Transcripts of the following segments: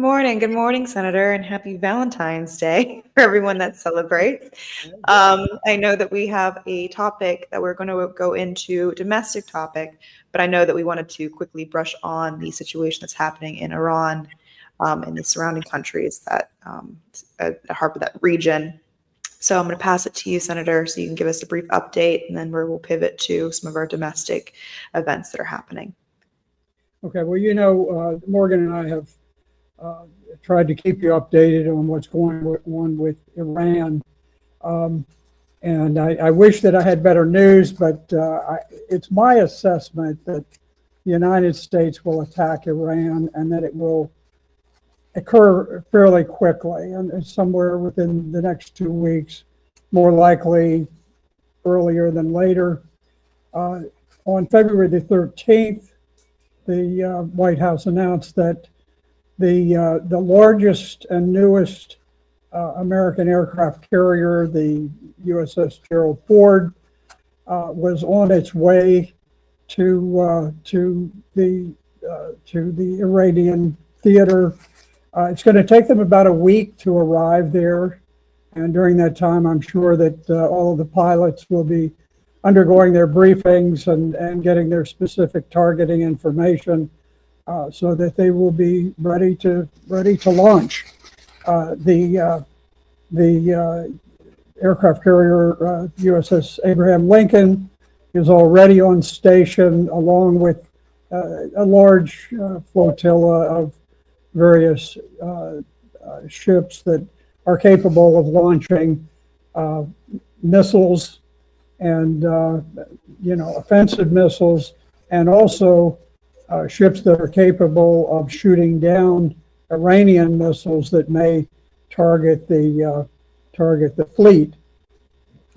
Good morning, Senator, and happy Valentine's Day for everyone that celebrates. I know that we have a topic that we're going to go into, domestic topic, but I know that we wanted to quickly brush on the situation that's happening in Iran and the surrounding countries that harbor that region. So I'm going to pass it to you, Senator, so you can give us a brief update, and then we'll pivot to some of our domestic events that are happening. Okay, well, Morgan and I have tried to keep you updated on what's going on with Iran. And I wish that I had better news, but it's my assessment that the United States will attack Iran and that it will occur fairly quickly, and somewhere within the next 2 weeks, more likely earlier than later. On February the 13th, the White House announced that the largest and newest American aircraft carrier, the USS Gerald Ford, was on its way to the Iranian theater. It's going to take them about a week to arrive there, and during that time, I'm sure that all of the pilots will be undergoing their briefings and getting their specific targeting information so that they will be ready to launch. The aircraft carrier USS Abraham Lincoln is already on station, along with a large flotilla of various ships that are capable of launching missiles and offensive missiles, and also ships that are capable of shooting down Iranian missiles that may target the fleet.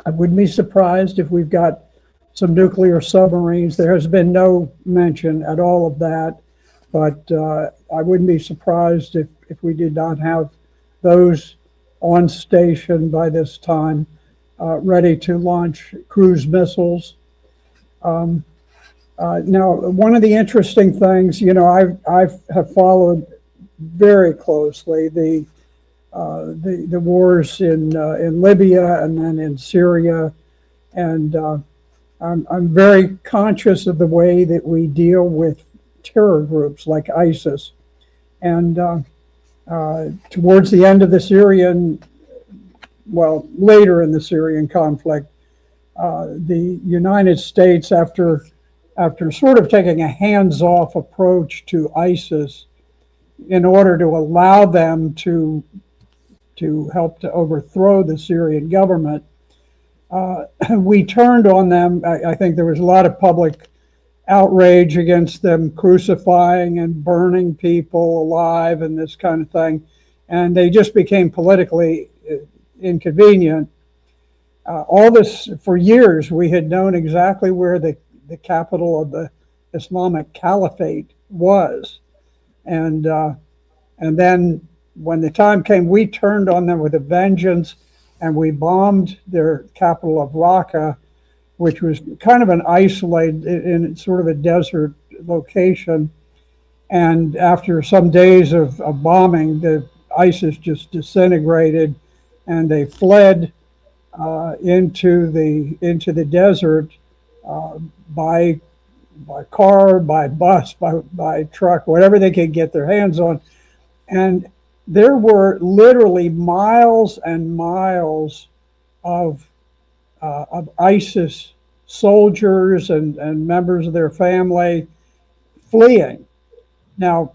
I wouldn't be surprised if we've got some nuclear submarines. There has been no mention at all of that, but I wouldn't be surprised if we did not have those on station by this time, ready to launch cruise missiles. Now, one of the interesting things, I have followed very closely the wars in Libya and then in Syria, and I'm very conscious of the way that we deal with terror groups like ISIS. And towards the end of the later in the Syrian conflict, the United States, after sort of taking a hands-off approach to ISIS in order to allow them to help to overthrow the Syrian government, we turned on them. I think there was a lot of public outrage against them crucifying and burning people alive and this kind of thing, and they just became politically inconvenient. All this, for years, we had known exactly where the capital of the Islamic Caliphate was, and then when the time came, we turned on them with a vengeance, and we bombed their capital of Raqqa, which was kind of an isolated, in sort of a desert location. And after some days of bombing, the ISIS just disintegrated, and they fled into the desert by car, by bus, by truck, whatever they could get their hands on. And there were literally miles and miles of ISIS soldiers and members of their family fleeing. Now,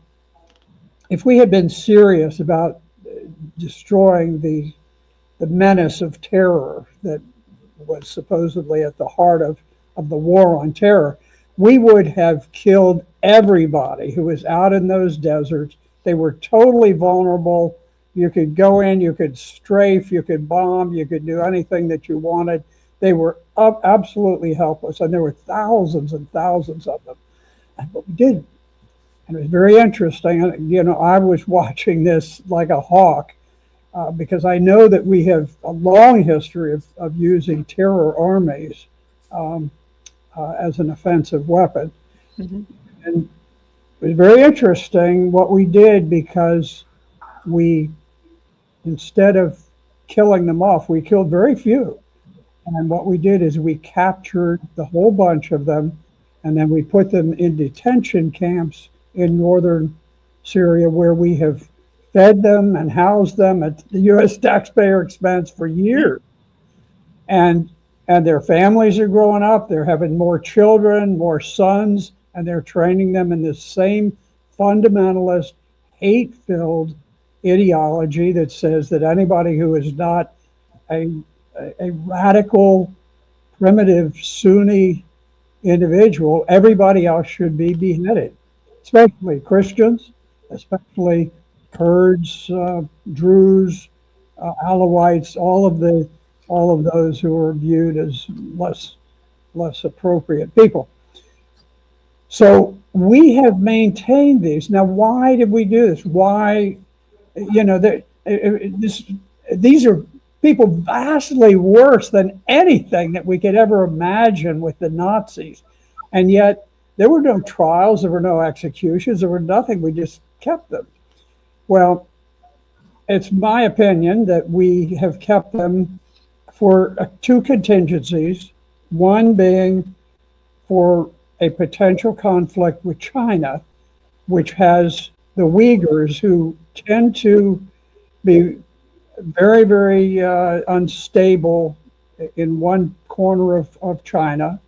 if we had been serious about destroying the menace of terror that was supposedly at the heart of the war on terror, we would have killed everybody who was out in those deserts. They were totally vulnerable. You could go in, you could strafe, you could bomb, you could do anything that you wanted. They were absolutely helpless, and there were thousands and thousands of them. But we didn't. And it was very interesting. I was watching this like a hawk because I know that we have a long history of using terror armies as an offensive weapon. Mm-hmm. And it was very interesting what we did, because we, instead of killing them off, we killed very few. And what we did is we captured the whole bunch of them, and then we put them in detention camps in northern Syria, where we have fed them and housed them at the U.S. taxpayer expense for years. And their families are growing up. They're having more children, more sons, and they're training them in this same fundamentalist, hate-filled ideology that says that anybody who is not a a radical, primitive Sunni individual, everybody else should be beheaded, especially Christians, especially Kurds, Druze, Alawites, all of those who are viewed as less appropriate people. So we have maintained these. Now, why did we do this? Why, these are people vastly worse than anything that we could ever imagine with the Nazis. And yet there were no trials, there were no executions, there were nothing. We just kept them. Well, it's my opinion that we have kept them for two contingencies, one being for a potential conflict with China, which has the Uyghurs, who tend to be very, very unstable in one corner of China.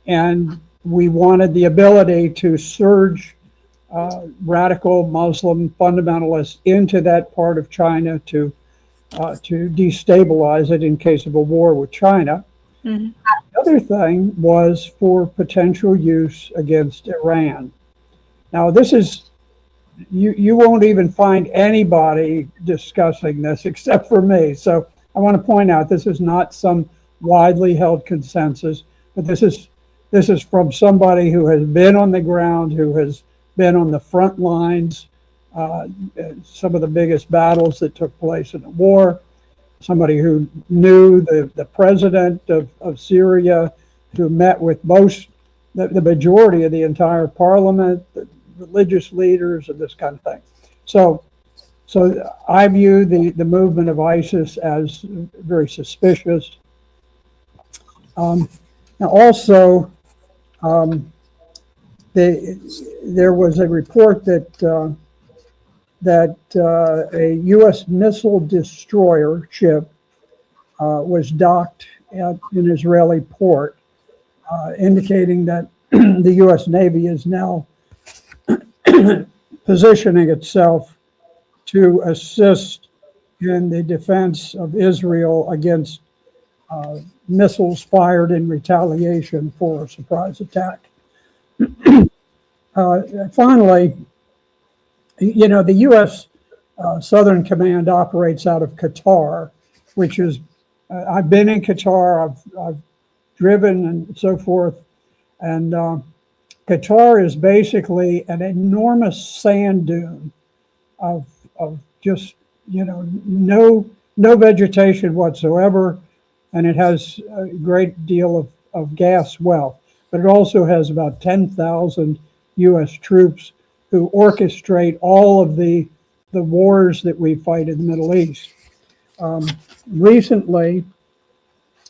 And we wanted the ability to surge radical Muslim fundamentalists into that part of China to destabilize it in case of a war with China. Mm-hmm. The other thing was for potential use against Iran. Now, this is, you won't even find anybody discussing this except for me. So I want to point out this is not some widely held consensus, but this is from somebody who has been on the ground, who has been on the front lines, some of the biggest battles that took place in the war, somebody who knew the president of Syria, who met with the majority of the entire parliament, the religious leaders, and this kind of thing. So I view the movement of ISIS as very suspicious. Now also, there was a report that a U.S. missile destroyer ship was docked at an Israeli port, indicating that the U.S. Navy is now positioning itself to assist in the defense of Israel against missiles fired in retaliation for a surprise attack. Finally, the U.S. Southern Command operates out of Qatar, which is, I've been in Qatar, I've driven and so forth, and Qatar is basically an enormous sand dune of just, no vegetation whatsoever, and it has a great deal of gas wealth. But it also has about 10,000 U.S. troops who orchestrate all of the wars that we fight in the Middle East. Recently,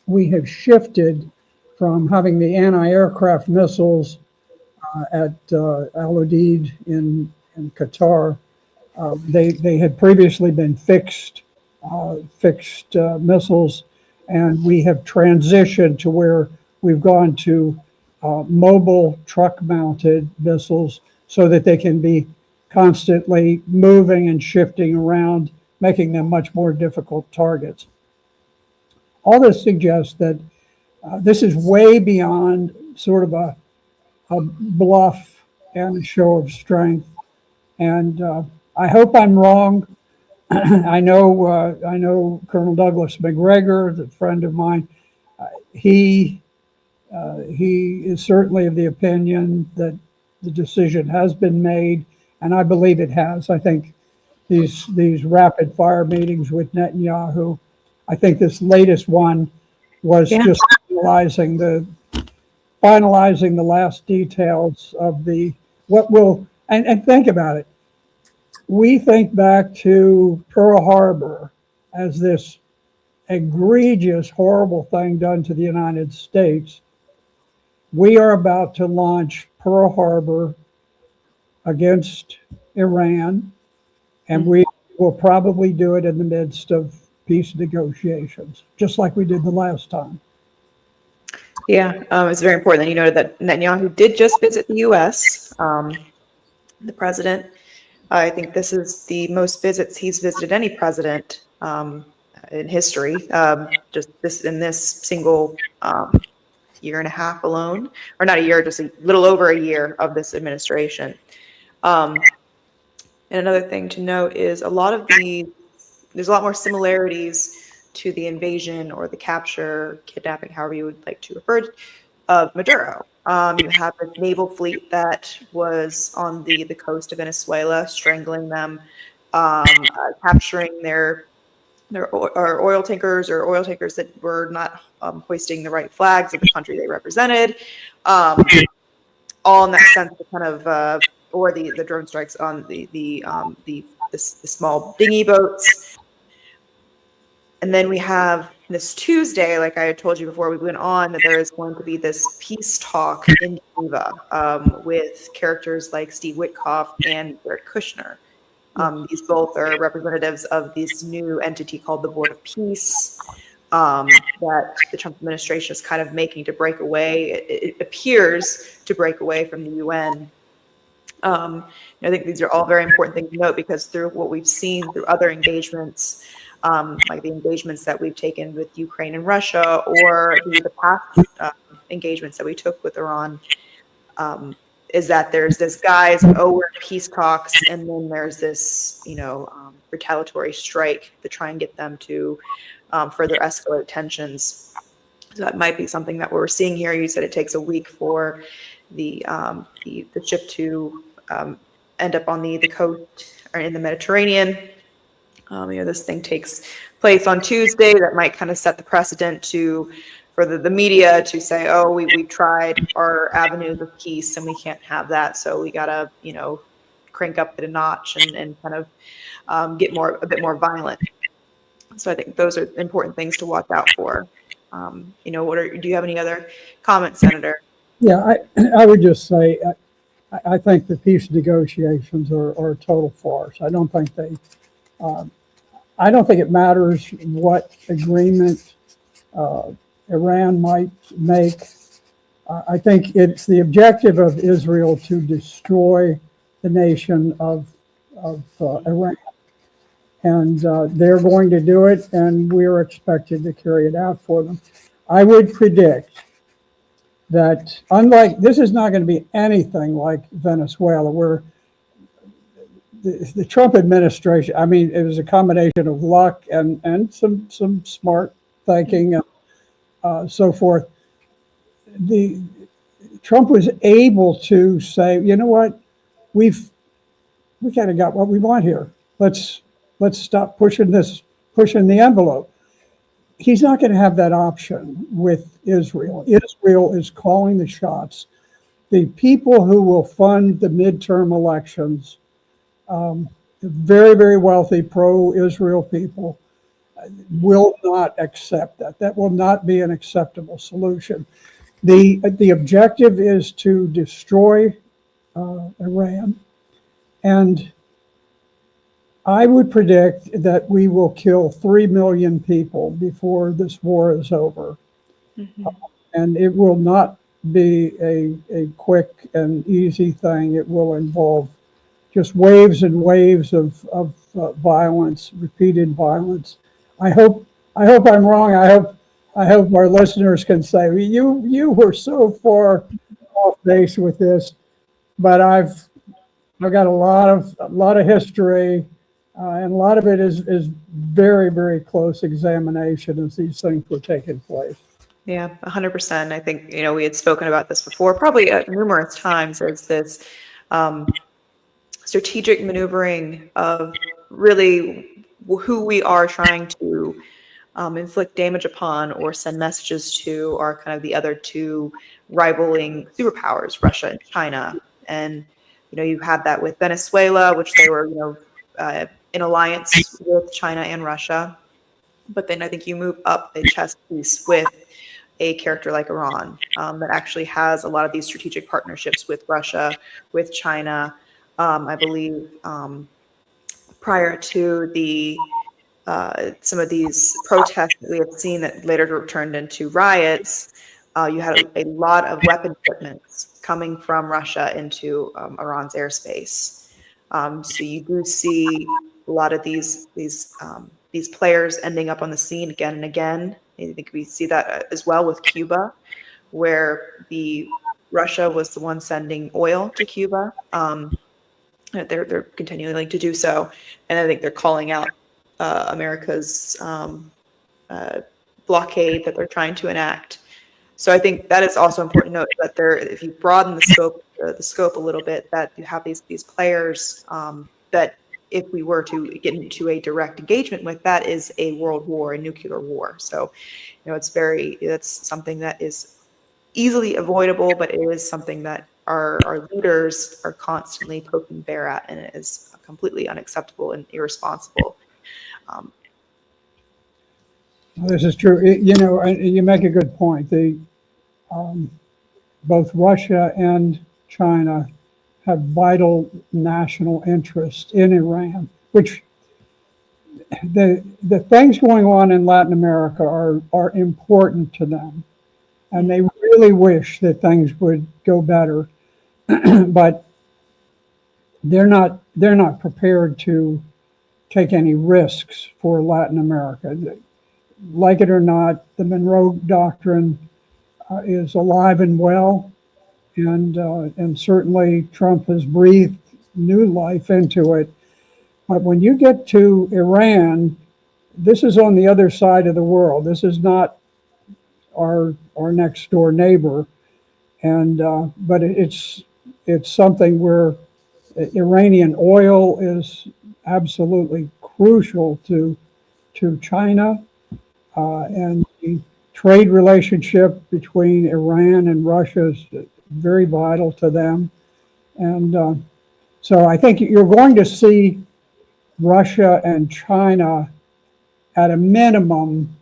we have shifted from having the anti-aircraft missiles at Al Udeid in Qatar. They had previously been fixed missiles, and we have transitioned to where we've gone to mobile truck-mounted missiles so that they can be constantly moving and shifting around, making them much more difficult targets. All this suggests that this is way beyond sort of a bluff and a show of strength. And I hope I'm wrong. I know Colonel Douglas McGregor, the friend of mine. He is certainly of the opinion that the decision has been made, and I believe it has. I think these rapid fire meetings with Netanyahu, I think this latest one was just finalizing the last details of and think about it. we think back to Pearl Harbor as this egregious, horrible thing done to the United States. We are about to launch Pearl Harbor against Iran, and we will probably do it in the midst of peace negotiations, just like we did the last time. Yeah, it's very important that you noted that Netanyahu did just visit the U.S. The president, I think this is the most visits he's visited any president in history. Just this in this single year and a half alone, or not a year, just a little over a year of this administration. Um, and another thing to note is there's a lot more similarities to the invasion or the capture, kidnapping, however you would like to refer to, of Maduro. You have a naval fleet that was on the coast of Venezuela, strangling them, capturing their oil tankers or oil tankers that were not hoisting the right flags of the country they represented. All in that sense, of kind of or the drone strikes on the small dinghy boats. And then we have this Tuesday, like I had told you before we went on, that there is going to be this peace talk in Geneva with characters like Steve Witkoff and Jared Kushner. These both are representatives of this new entity called the Board of Peace that the Trump administration is kind of making to break away. It appears to break away from the UN. I think these are all very important things to note because through what we've seen through other engagements, like the engagements that we've taken with Ukraine and Russia, or the past engagements that we took with Iran, is that there's this guise, oh, we're in peace talks, and then there's this, retaliatory strike to try and get them to further escalate tensions. So that might be something that we're seeing here. You said it takes a week for the ship to end up on the coast or in the Mediterranean. This thing takes place on Tuesday. That might kind of set the precedent for the media to say, oh, we've tried our avenues of peace and we can't have that. So we got to, crank up it a notch and kind of get a bit more violent. So I think those are important things to watch out for. Do you have any other comments, Senator? Yeah, I would just say I think the peace negotiations are a total farce. I don't think it matters what agreement Iran might make. I think it's the objective of Israel to destroy the nation of Iran. And they're going to do it, and we're expected to carry it out for them. I would predict that this is not going to be anything like Venezuela, where the Trump administration, I mean, it was a combination of luck and some smart thinking and so forth. Trump was able to say, you know what, we kind of got what we want here. Let's stop pushing the envelope. He's not going to have that option with Israel. Israel is calling the shots. The people who will fund the midterm elections, very, very wealthy pro-Israel people, will not accept that. That will not be an acceptable solution. The objective is to destroy Iran, and I would predict that we will kill 3 million people before this war is over. Mm-hmm. And it will not be a quick and easy thing. It will involve just waves and waves of violence, repeated violence. I hope I'm wrong. I hope our listeners can say, you were so far off base with this, but I've got a lot of history. And a lot of it is very, very close examination as these things were taking place. Yeah, 100%. I think, we had spoken about this before, probably numerous times, as this strategic maneuvering of really who we are trying to inflict damage upon or send messages to are kind of the other two rivaling superpowers, Russia and China. And, you had that with Venezuela, which they were, in alliance with China and Russia. But then I think you move up the chess piece with a character like Iran, that actually has a lot of these strategic partnerships with Russia, with China. I believe prior to the some of these protests that we have seen that later turned into riots, you had a lot of weapon shipments coming from Russia into Iran's airspace. So you do see a lot of these players ending up on the scene again and again. I think we see that as well with Cuba, where the Russia was the one sending oil to Cuba. They're continuing to do so, and I think they're calling out America's uh, blockade that they're trying to enact. So I think that is also important to note that there, if you broaden the scope a little bit, that you have these players that if we were to get into a direct engagement with, that is a world war, a nuclear war. So, that's something that is easily avoidable, but it is something that our leaders are constantly poking bear at, and it is completely unacceptable and irresponsible. Um, This is true. You make a good point. Um, both Russia and China have vital national interest in Iran, which the things going on in Latin America are important to them, and they really wish that things would go better, but they're not prepared to take any risks for Latin America. Like it or not, the Monroe Doctrine is alive and well, and certainly Trump has breathed new life into it. But when you get to Iran, this is on the other side of the world. This is not our next door neighbor, and but it's something where Iranian oil is absolutely crucial to China, and the trade relationship between Iran and Russia is very vital to them. And so I think you're going to see Russia and China, at a minimum,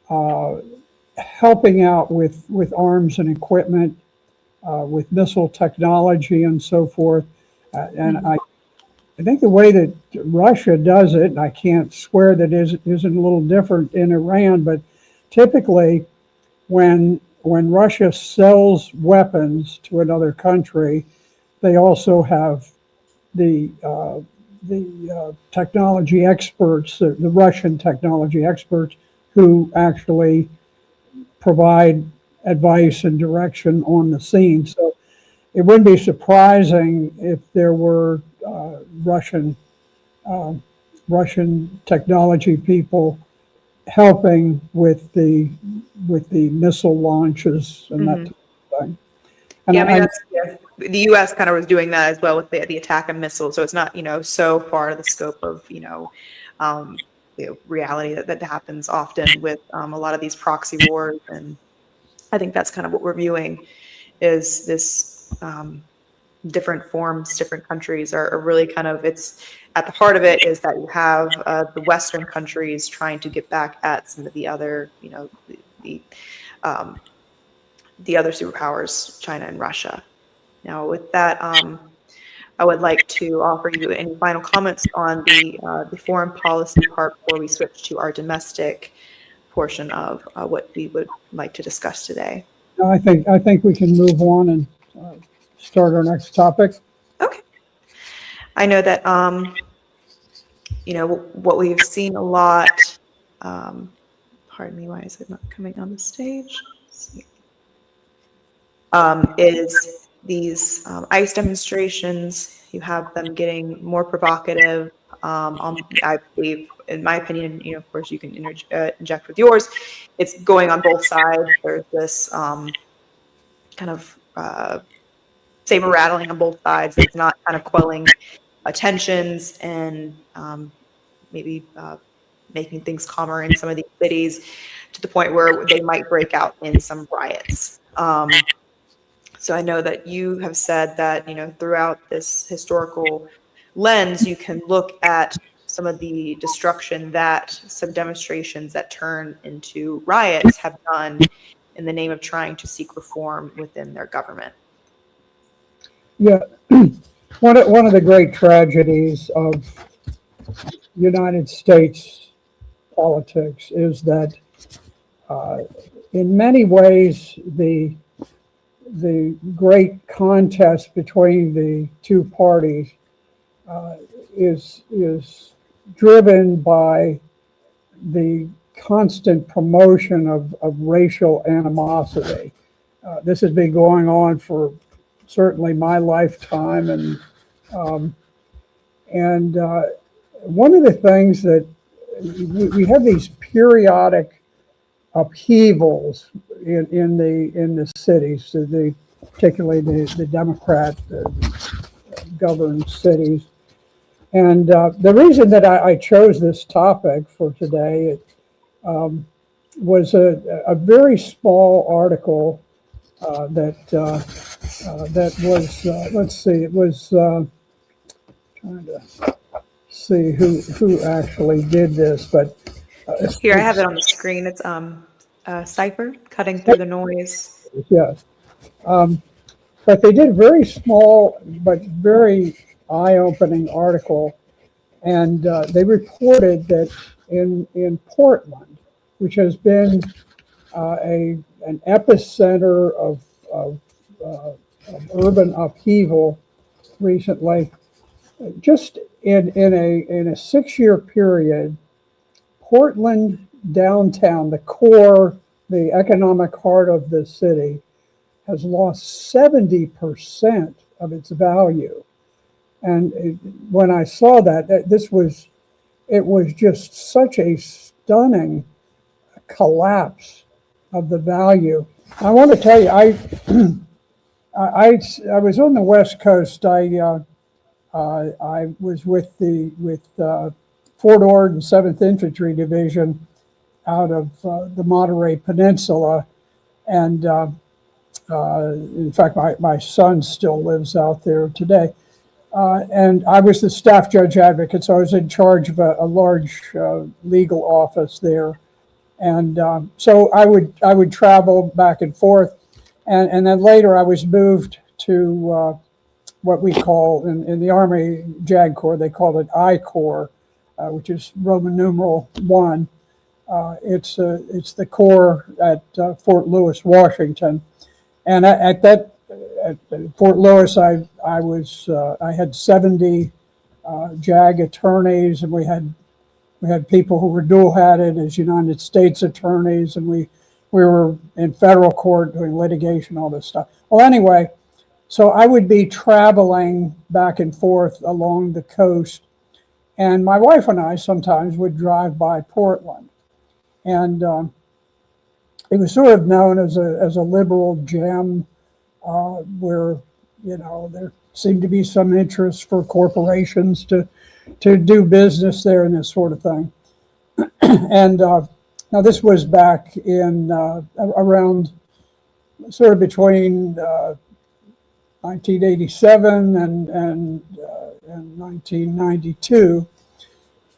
uh, helping out with arms and equipment, with missile technology and so forth. And I think the way that Russia does it, and I can't swear that isn't a little different in Iran, but typically when Russia sells weapons to another country, they also have the technology experts, the Russian technology experts, who actually provide advice and direction on the scene. So it wouldn't be surprising if there were uh, Russian technology people helping with the missile launches and that mhm. type of thing. And Yeah, I mean, I the U.S. kind of was doing that as well with the attack of missiles. So it's not, so far to the scope of, um, reality that happens often with a lot of these proxy wars. And I think that's kind of what we're viewing is this different forms, different countries are really kind of, it's at the heart of it is that you have the Western countries trying to get back at some of the other, the, um, the other superpowers, China and Russia. Now, with that, I would like to offer you any final comments on the foreign policy part before we switch to our domestic portion of what we would like to discuss today. I think we can move on and uh, start our next topic. Okay. I know that what we've seen a lot. Um, pardon me, why is it not coming on the stage? Let's see. Is these ICE demonstrations. You have them getting more provocative. I believe, in my opinion, of course, you can inject with yours. It's going on both sides. There's this kind of saber rattling on both sides that's not kind of quelling tensions and maybe making things calmer in some of these cities to the point where they might break out in some riots. So I know that you have said that, throughout this historical lens, you can look at some of the destruction that some demonstrations that turn into riots have done in the name of trying to seek reform within their government. Yeah, one of the great tragedies of United States politics is that uh, in many ways the great contest between the two parties uh, is driven by the constant promotion of racial animosity. This has been going on for certainly my lifetime, um, and one of the things that we have these periodic upheavals in the cities, so particularly the Democrat governed cities. And the reason that I chose this topic for today was a very small article that was let's see, it was trying to see who actually did this, but Here, I have it on the screen. It's Cipher, Cutting Through the Noise. yes. Um, but they did a very small but very eye-opening article, and they reported that in Portland, which has been an epicenter of urban upheaval recently, just in a 6 year period, Portland downtown, the core, the economic heart of the city, has lost 70% of its value. And when I saw that, it was just such a stunning collapse of the value. I want to tell you, I was on the West Coast. I was with Fort Ord and Seventh Infantry Division out of the Monterey Peninsula, and in fact, my son still lives out there today. And I was the staff judge advocate, so I was in charge of a large legal office there. And so I would travel back and forth, and then later I was moved to what we call in the Army JAG Corps, they call it I Corps, which is Roman numeral 1. It's the Corps at Fort Lewis, Washington, and at Fort Lewis, I had 70 JAG attorneys, and we had people who were dual-hatted as United States attorneys, and we were in federal court doing litigation, all this stuff. Well, anyway, so I would be traveling back and forth along the coast, and my wife and I sometimes would drive by Portland, and it was sort of known as a liberal gem where there seemed to be some interest for corporations to do business there and this sort of thing. And now this was back in around sort of between 1987 and 1992,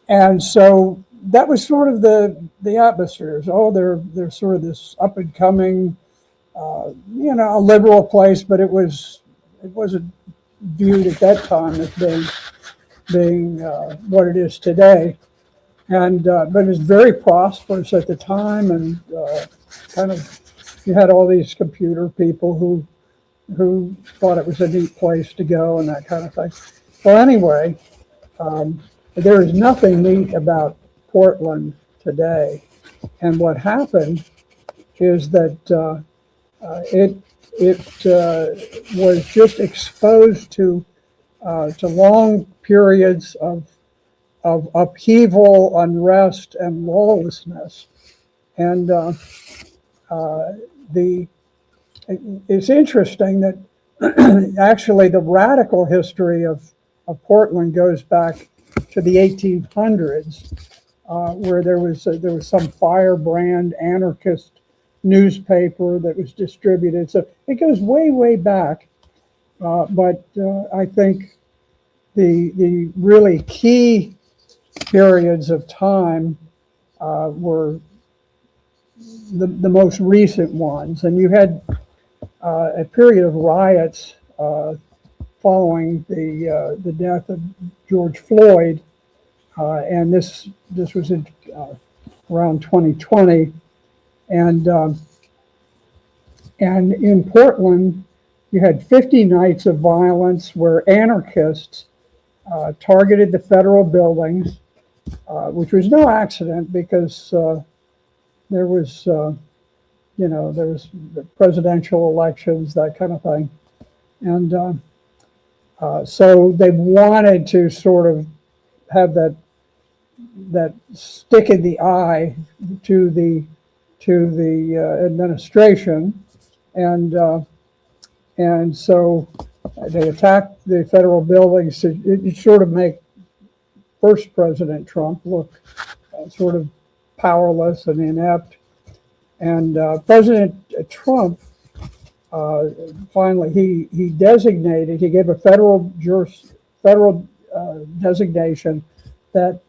and so that was sort of the atmosphere. Oh, they're sort of this up and coming, a liberal place, but it wasn't viewed at that time as being what it is today. And but it was very prosperous at the time, and kind of you had all these computer people who thought it was a neat place to go and that kind of thing. Well, anyway, there is nothing neat about Portland today, and what happened is that it was just exposed to long periods of upheaval, unrest, and lawlessness. And it's interesting that actually the radical history of Portland goes back to the 1800s, where there was some firebrand anarchist newspaper that was distributed. So it goes way, way back. But I think the really key periods of time were the most recent ones. And you had a period of riots following the death of George Floyd, and this was in, around 2020, and and in Portland, you had 50 nights of violence where anarchists targeted the federal buildings, which was no accident because there was, there was the presidential elections, that kind of thing. And so they wanted to sort of have that stick in the eye to the administration, and so they attacked the federal buildings to sort of make first President Trump look sort of powerless and inept. And President Trump finally he gave a federal designation that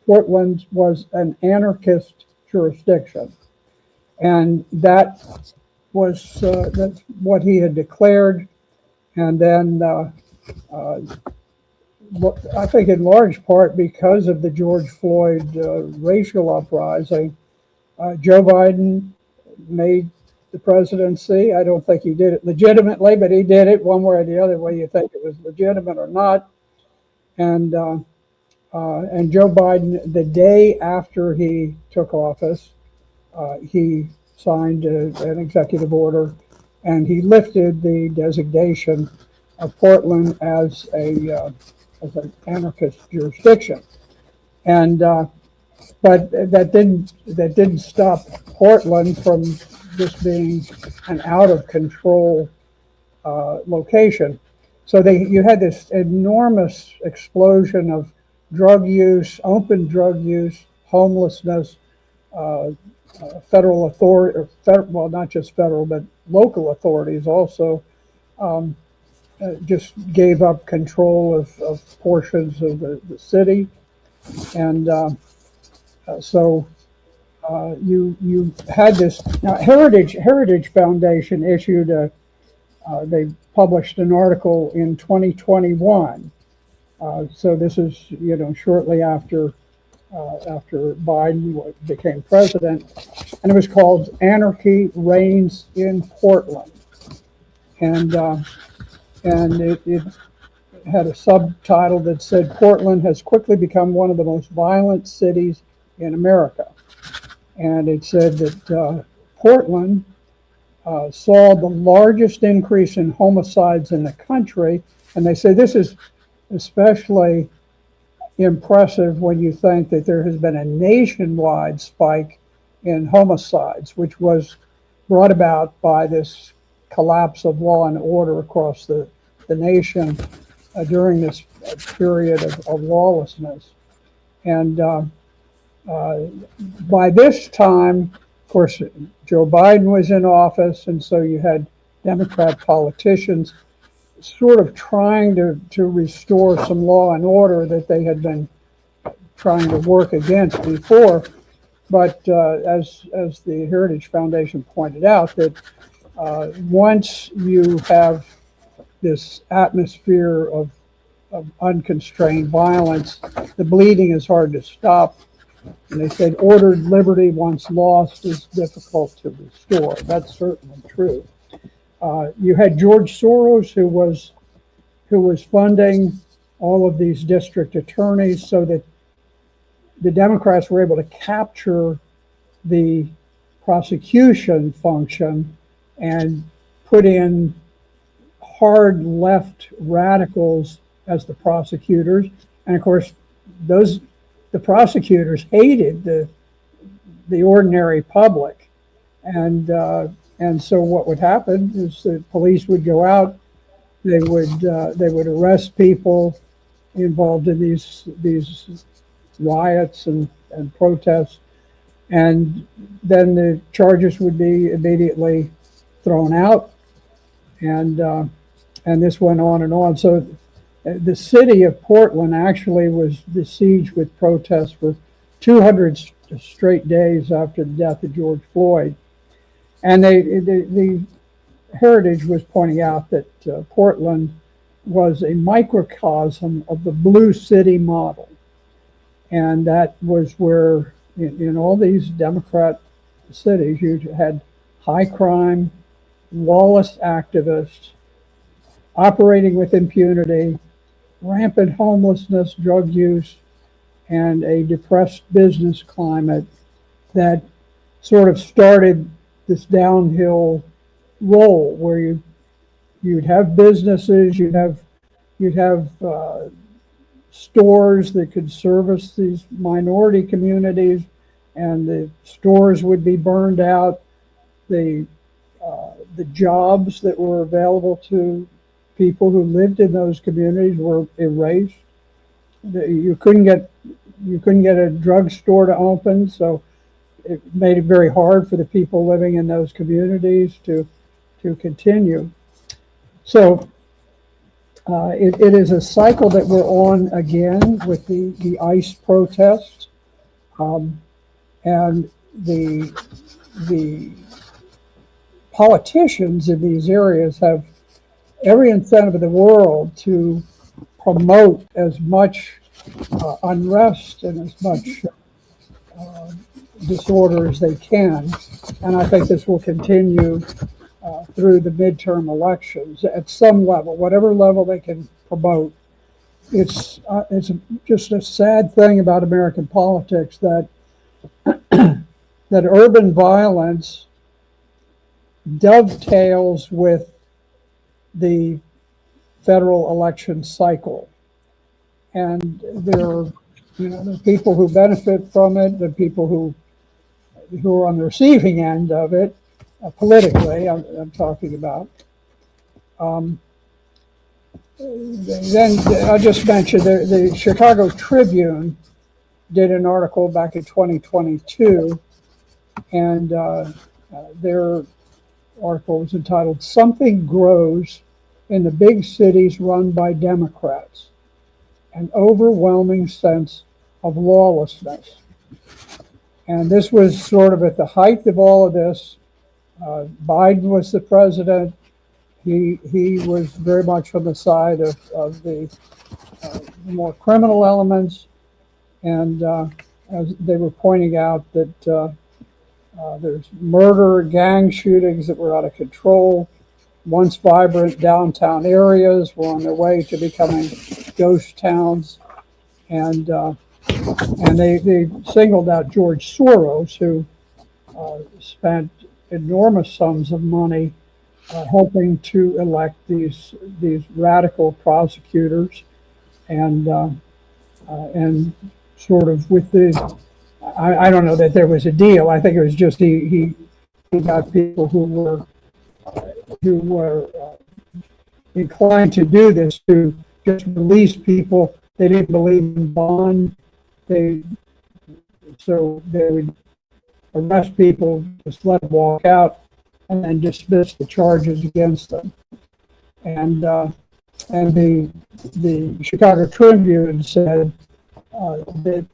Portland was an anarchist jurisdiction, and that was that's what he had declared. And then I think in large part because of the George Floyd racial uprising, Joe Biden made the presidency. I don't think he did it legitimately, but he did it one way or the other, whether you think it was legitimate or not. And Joe Biden, the day after he took office, he signed an executive order, and he lifted the designation of Portland as an anarchist jurisdiction. And but that didn't stop Portland from just being an out of control location. So you had this enormous explosion of drug use, open drug use, homelessness, federal authority, well, not just federal, but local authorities also just gave up control of portions of the city. And so you had this. Now, Heritage Foundation issued they published an article in 2021. So this is, shortly after Biden became president, and it was called "Anarchy Reigns in Portland," and it had a subtitle that said, "Portland has quickly become one of the most violent cities in America," and it said that Portland saw the largest increase in homicides in the country, and they say this is especially impressive when you think that there has been a nationwide spike in homicides, which was brought about by this collapse of law and order across the nation during this period of lawlessness. And by this time, of course, Joe Biden was in office, and so you had Democrat politicians sort of trying to restore some law and order that they had been trying to work against before. But as the Heritage Foundation pointed out, that once you have this atmosphere of unconstrained violence, the bleeding is hard to stop. And they said ordered liberty once lost is difficult to restore. That's certainly true. You had George Soros, who was funding all of these district attorneys, so that the Democrats were able to capture the prosecution function and put in hard left radicals as the prosecutors. And of course, the prosecutors hated the ordinary public, and so what would happen is the police would go out, they would arrest people involved in these riots and protests, and then the charges would be immediately thrown out, and this went on and on. So The city of Portland actually was besieged with protests for 200 straight days after the death of George Floyd. And the Heritage was pointing out that Portland was a microcosm of the blue city model. And that was where, in all these Democrat cities, you had high crime, lawless activists operating with impunity, rampant homelessness, drug use, and a depressed business climate that sort of started this downhill roll where you'd have businesses, you'd have stores that could service these minority communities, and the stores would be burned out. The the jobs that were available to people who lived in those communities were erased. You couldn't get a drugstore to open, so it made it very hard for the people living in those communities to continue. So it is a cycle that we're on again with the ICE protests, um, and the politicians in these areas have every incentive in the world to promote as much unrest and as much disorder as they can. And I think this will continue through the midterm elections at some level, whatever level they can promote. It's just a sad thing about American politics that that urban violence dovetails with the federal election cycle, and there are people who benefit from it, the people who are on the receiving end of it, politically. I'm talking about. Um, then I just mentioned the Chicago Tribune did an article back in 2022, and their article was entitled "Something Grows in the Big Cities Run by Democrats: An Overwhelming Sense of Lawlessness." And this was sort of at the height of all of this. Biden was the president. He was very much on the side of the more criminal elements, and as they were pointing out that there's murder, gang shootings that were out of control. Once vibrant downtown areas were on their way to becoming ghost towns, and they singled out George Soros, who spent enormous sums of money helping to elect these radical prosecutors, and and sort of with the I don't know that there was a deal. I think it was just he got people who were inclined to do this to just release people. They didn't believe in bond. They So they would arrest people, just let them walk out, and then dismiss the charges against them. And the Chicago Tribune said that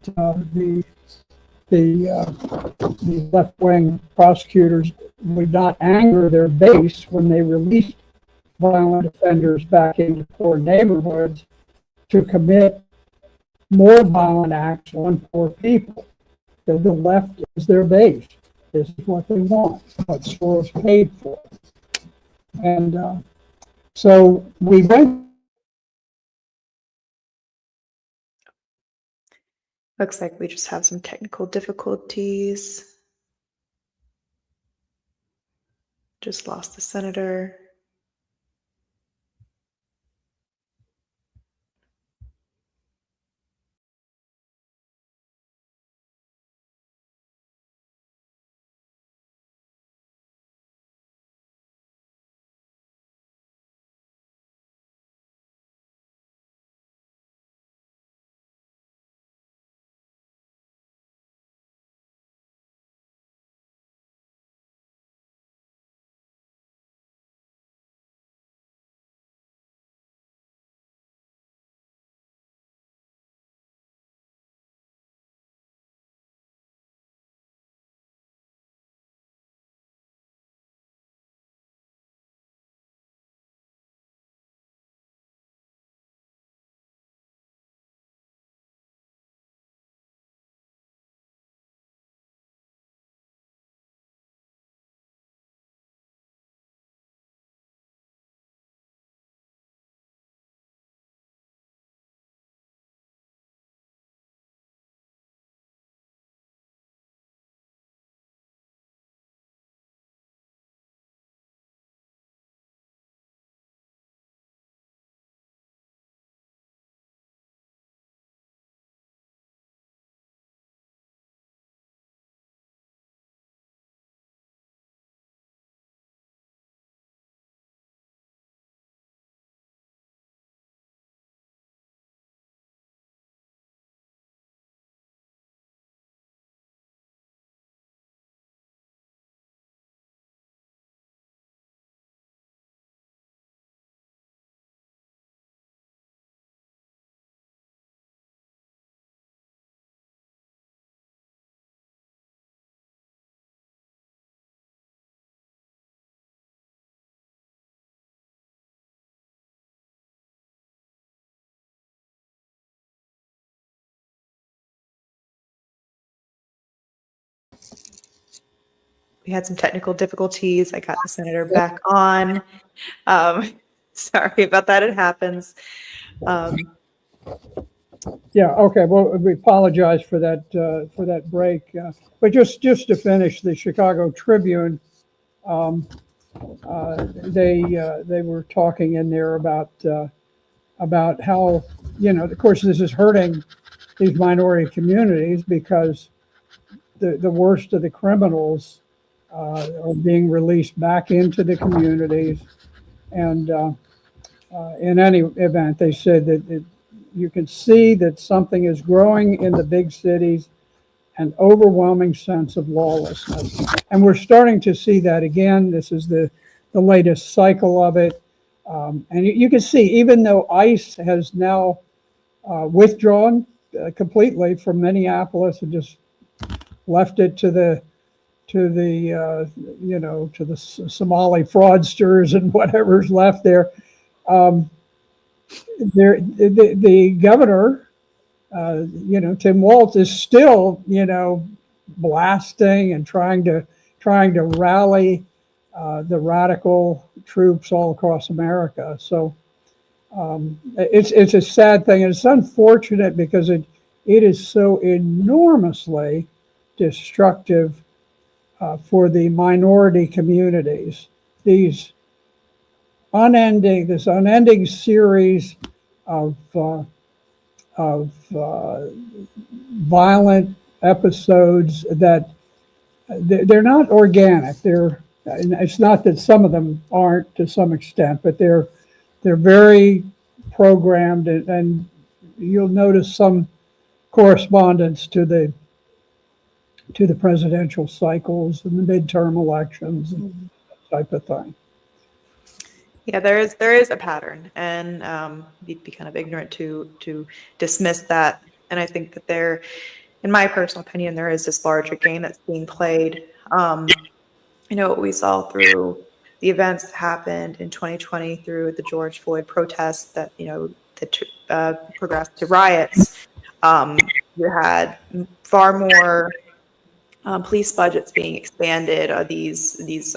the left-wing prosecutors would not anger their base when they released violent offenders back into poor neighborhoods to commit more violent acts on poor people. The left is their base. This is what they want, what Soros paid for. And so we went. Looks like we just have some technical difficulties. Just lost the senator. we had some technical difficulties. I got the senator back on. Sorry about that. It happens. Yeah, okay, well, we apologize for that break. But just to finish, the Chicago Tribune, they were talking in there about how, of course, this is hurting these minority communities because the worst of the criminals are being released back into the communities. And in any event, they said that you can see that something is growing in the big cities, an overwhelming sense of lawlessness. And we're starting to see that again. This is the latest cycle of it. And you can see, even though ICE has now withdrawn completely from Minneapolis and just left it to the Somali fraudsters and whatever's left there. The governor, Tim Walz, is still, blasting and trying to rally the radical troops all across America. So it's a sad thing, and it's unfortunate because it is so enormously destructive for the minority communities. This unending series of violent episodes that they're not organic. It's not that some of them aren't to some extent, but they're very programmed, and you'll notice some correspondence to the presidential cycles and the midterm elections and that type of thing. Yeah, there is a pattern, and you'd be kind of ignorant to dismiss that. And I think that in my personal opinion, there is this larger game that's being played. What we saw through the events that happened in 2020 through the George Floyd protests that that progressed to riots. You had far more police budgets being expanded. These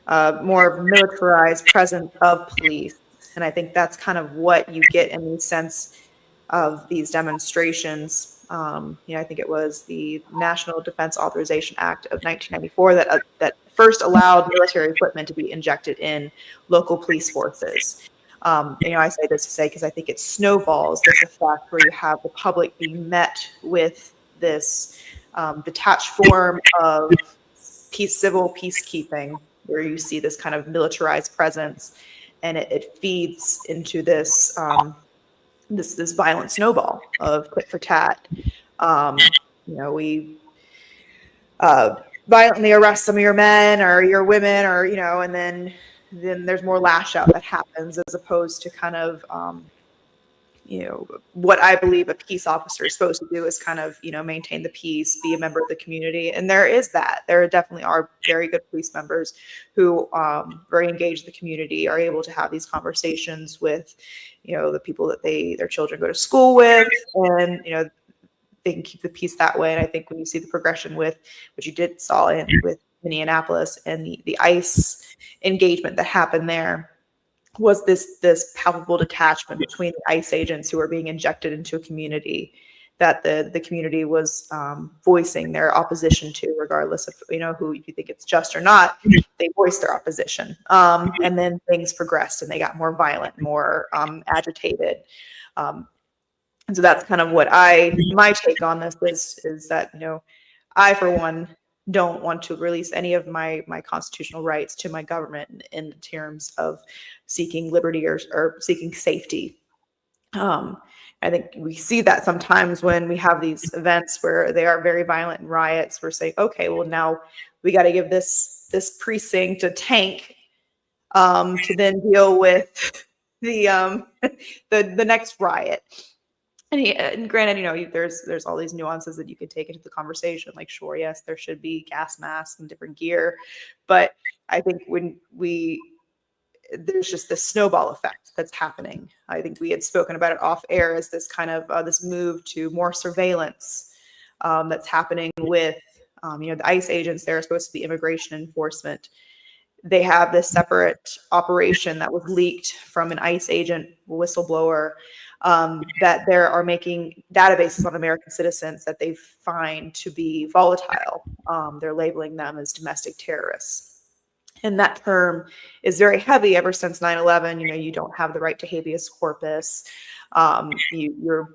more militarized presence of police. And I think that's kind of what you get in the sense of these demonstrations. I think it was the National Defense Authorization Act of 1994 that first allowed military equipment to be injected in local police forces. I say this to say because I think it snowballs this effect where you have the public being met with this detached form of civil peacekeeping, where you see this kind of militarized presence, and it feeds into this this violent snowball of tit for tat. We violently arrest some of your men or your women, or and then there's more lash out that happens, as opposed to kind of what I believe a peace officer is supposed to do is kind of, maintain the peace, be a member of the community. And there is that. There definitely are very good police members who very engaged in the community, are able to have these conversations with, the people that their children go to school with, and, they can keep the peace that way. And I think when you see the progression with what you saw with Minneapolis and the ICE engagement that happened there, was this palpable detachment between the ICE agents who are being injected into a community that the community was voicing their opposition to, regardless of who, if you think it's just or not, they voiced their opposition. And then things progressed and they got more violent, more agitated. And so that's kind of what my take on this is that I, for one, don't want to release any of my constitutional rights to my government in terms of seeking liberty or seeking safety. I think we see that sometimes when we have these events where they are very violent and riots. We're saying, okay, well, now we got to give this precinct a tank to then deal with the the next riot. And granted, there's all these nuances that you could take into the conversation. Like, sure, yes, there should be gas masks and different gear, but I think when there's just this snowball effect that's happening. I think we had spoken about it off air as this kind of this move to more surveillance that's happening with The ICE agents, they're supposed to be immigration enforcement. They have this separate operation that was leaked from an ICE agent whistleblower, that there are making databases on American citizens that they find to be volatile. They're labeling them as domestic terrorists. And that term is very heavy ever since 9/11. You don't have the right to habeas corpus. You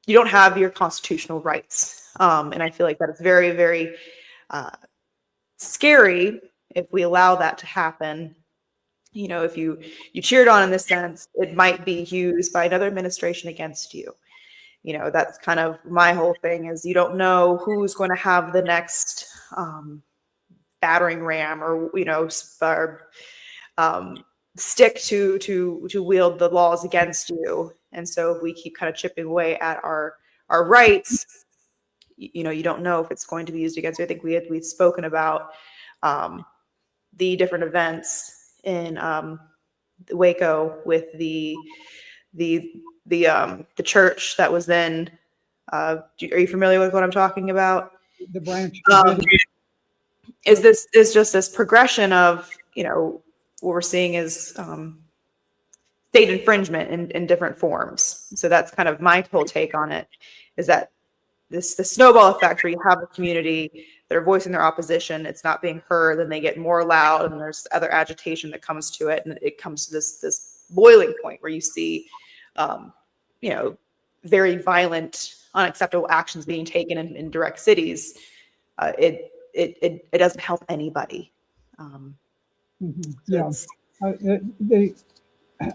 don't have your constitutional rights. And I feel like that is very, very scary if we allow that to happen. If you cheered on in this sense, it might be used by another administration against you. That's kind of my whole thing, is you don't know who's going to have the next battering ram, or stick to wield the laws against you. And so if we keep kind of chipping away at our rights, you don't know if it's going to be used against you. I think we'd spoken about the different events in Waco with the church that was then. Are you familiar with what I'm talking about? The branch. Is just this progression of what we're seeing is state infringement in different forms. So that's kind of my whole take on it, is that the snowball effect, where you have a community that are voicing their opposition, it's not being heard, and they get more loud, and there's other agitation that comes to it, and it comes to this boiling point where you see very violent, unacceptable actions being taken in direct cities. It doesn't help anybody. Yeah,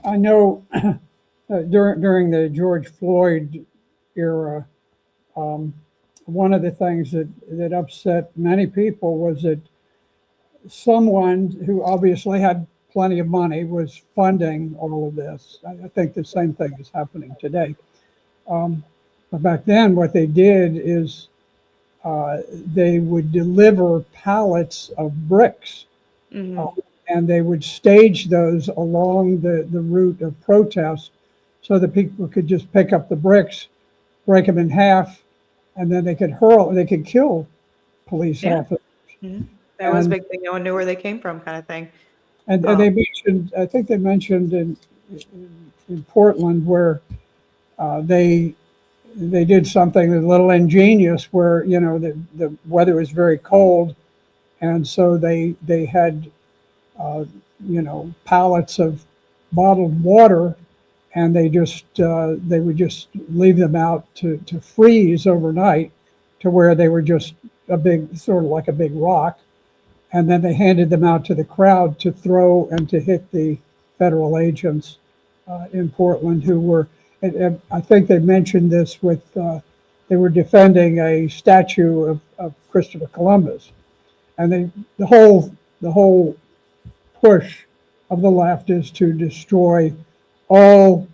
I know during the George Floyd era, one of the things that upset many people was that someone who obviously had plenty of money was funding all of this. I think the same thing is happening today. But back then, what they did is they would deliver pallets of bricks, and they would stage those along the route of protest, so that people could just pick up the bricks, break them in half, and then they could kill police officers. Mm-hmm. That was a big thing. No one knew where they came from, kind of thing. And they mentioned, I think they mentioned in Portland, where they did something a little ingenious, where the weather was very cold, and so they had pallets of bottled water, and they would just leave them out to freeze overnight, to where they were just sort of like a big rock, and then they handed them out to the crowd to throw and to hit the federal agents in Portland, who were, I think they mentioned this with, they were defending a statue of Christopher Columbus, and the whole push of the left is to destroy all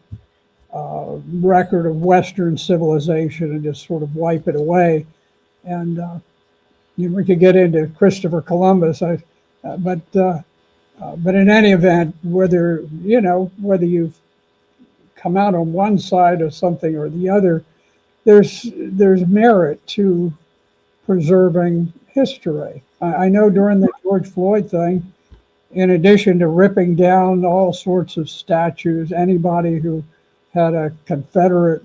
record of Western civilization and just sort of wipe it away. And we could get into Christopher Columbus, but in any event, whether you've come out on one side of something or the other, there's merit to preserving history. I know during the George Floyd thing, in addition to ripping down all sorts of statues, anybody who had a Confederate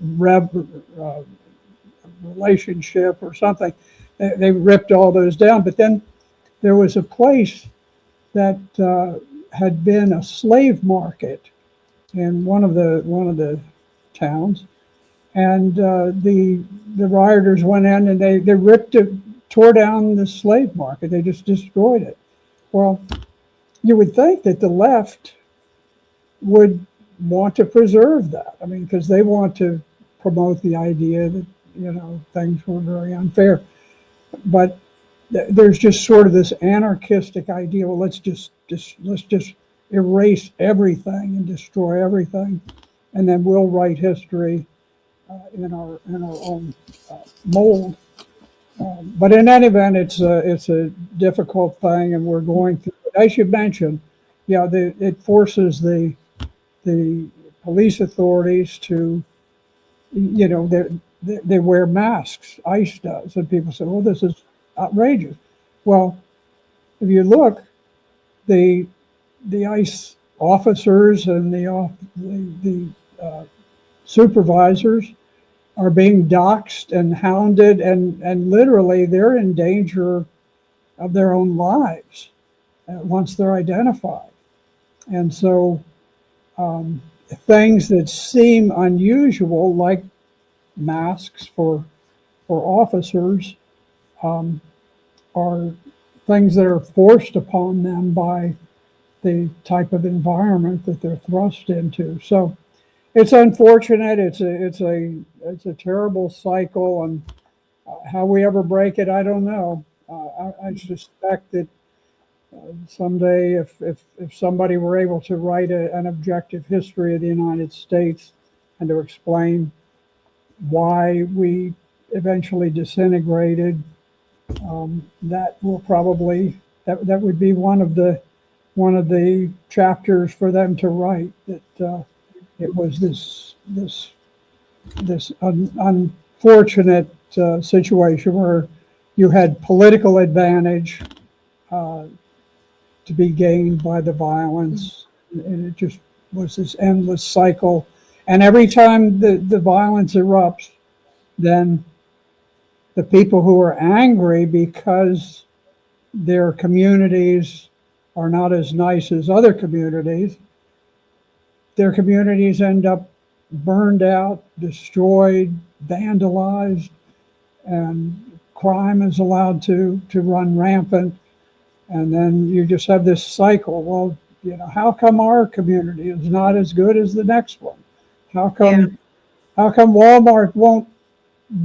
relationship or something, they ripped all those down. But then there was a place that had been a slave market in one of the towns, and the rioters went in and they ripped it, tore down the slave market. They just destroyed it. Well, you would think that the left would want to preserve that. I mean, because they want to promote the idea that things were very unfair. But there's just sort of this anarchistic idea. Well, let's just erase everything and destroy everything, and then we'll write history in our own mold. But in any event, it's a difficult thing, and we're going through it. As you mentioned, it forces the police authorities to, they wear masks. ICE does, and people say, "Well, this is outrageous." Well, if you look, the the ICE officers and the supervisors are being doxxed and hounded, and literally they're in danger of their own lives once they're identified. And so things that seem unusual, like masks for officers, are things that are forced upon them by the type of environment that they're thrust into. So it's unfortunate. It's a terrible cycle, and how we ever break it, I don't know. I suspect that someday, if somebody were able to write an objective history of the United States and to explain why we eventually disintegrated, that will probably that would be one of the chapters for them to write. That it was this unfortunate situation where you had political advantage to be gained by the violence, and it just was this endless cycle. And every time the violence erupts, then the people who are angry because their communities are not as nice as other communities, their communities end up burned out, destroyed, vandalized, and crime is allowed to run rampant. And then you just have this cycle. Well, how come our community is not as good as the next one? How Yeah. come how come Walmart won't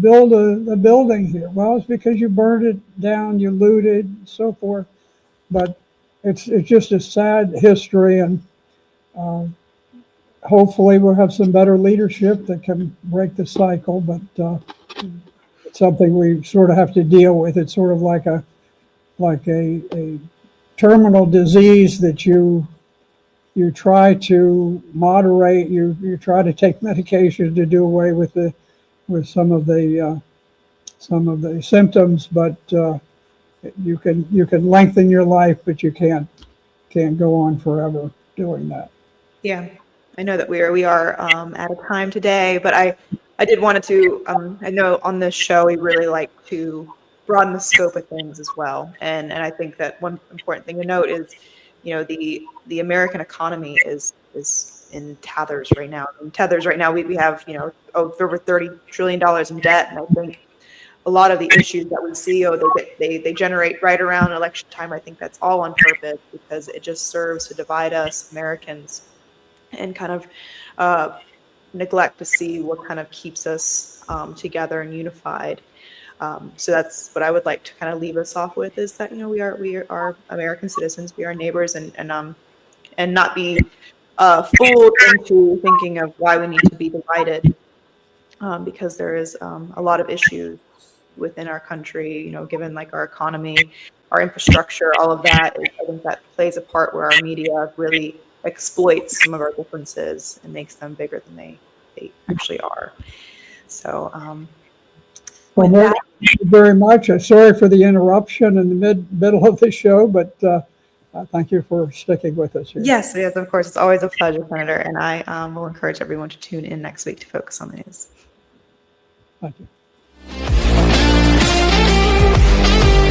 build a building here? Well, it's because you burned it down, you looted, and so forth. But it's just a sad history, and uh, hopefully we'll have some better leadership that can break the cycle. But it's something we sort of have to deal with. It's sort of like a terminal disease that you try to moderate. You try to take medication to do away with some of the symptoms, but you can lengthen your life, but you can't go on forever doing that. Yeah, I know that we are at a time today, but I did wanted to I know on this show we really like to broaden the scope of things as well, and I think that one important thing to note is, the American economy is in tethers right now. In tethers right now, we have over $30 trillion in debt, and I think a lot of the issues that we see, they generate right around election time. I think that's all on purpose because it just serves to divide us Americans and kind of uh, neglect to see what kind of keeps us together and unified. So that's what I would like to kind of leave us off with, is that we are American citizens, we are neighbors, and not be fooled into thinking of why we need to be divided, because there is a lot of issues within our country, given like our economy, our infrastructure, all of that. I think that plays a part where our media really exploits some of our differences and makes them bigger than they actually are. So Well, with Mary, that, thank you very much. Sorry for the interruption in the middle of the show, but thank you for sticking with us here. yes, yes, of course, it's always a pleasure, Senator, and I will encourage everyone to tune in next week to focus on the news. Thank you.